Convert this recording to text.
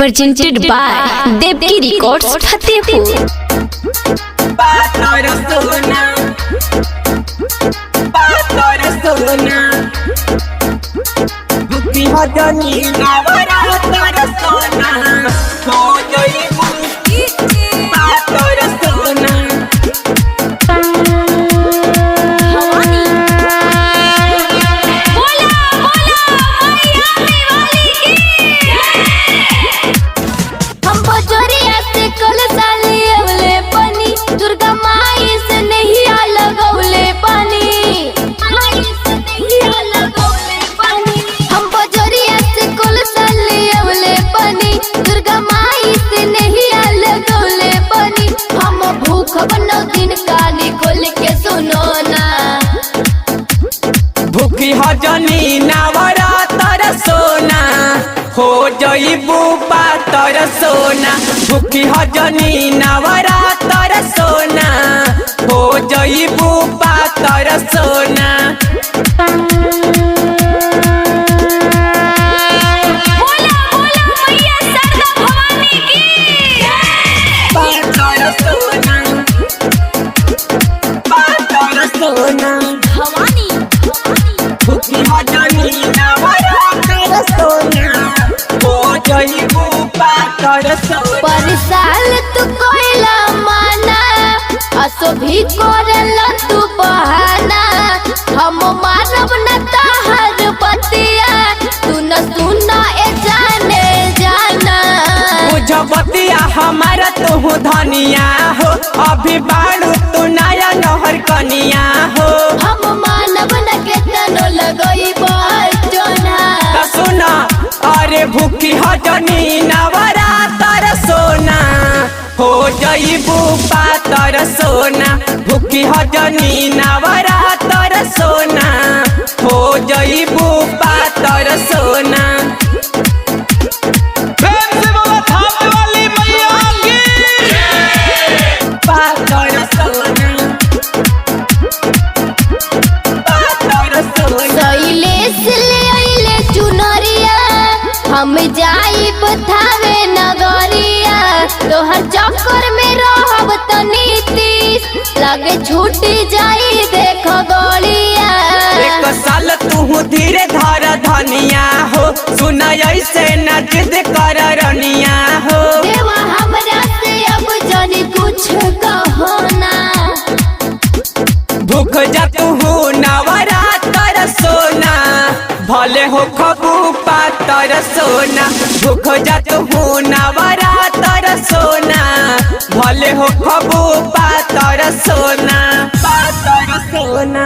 presented by Devki Records Fatehpur। भूखी हजनी नवरातर सोना हो जइबू पातर सोना। भूखी हजनी नवरातर सोना हो जइबू पातर सोना। पर साल तू कोइला माना असो भी करला तू बहाना। हम मानव न तहर बतिया तू न सुना ए जाने जाना। बतिया हमारा तू धनिया हो अभी बाड़ू तू नया नहर कनिया हो। हम मानव न के तनो लगई बचना सुना अरे भूखी हजनी नवरातर सोना हो जइबू पातर सोना। भूखी हजनी नवरातर सोना हो जइबू पातर सोना। पातर सोना शैलेश ले अइले चुनरिया हम जाई बथावे नगरिया। तोहर चक्कर में रहब त नीतीश लगे छूटी जाई देख गलिया। एक साल तू धीरे धर धनिया हो सुना ऐसे न जिद कर रनिया हो। देवा हमरा से अब जानी कुछ कहो ना। भूख जा तू नवरातर सोना भले हो खबू पातर सोना। भूख जा तू नवरातर सोना भले हो खबू पातर सोना। पातर सोना।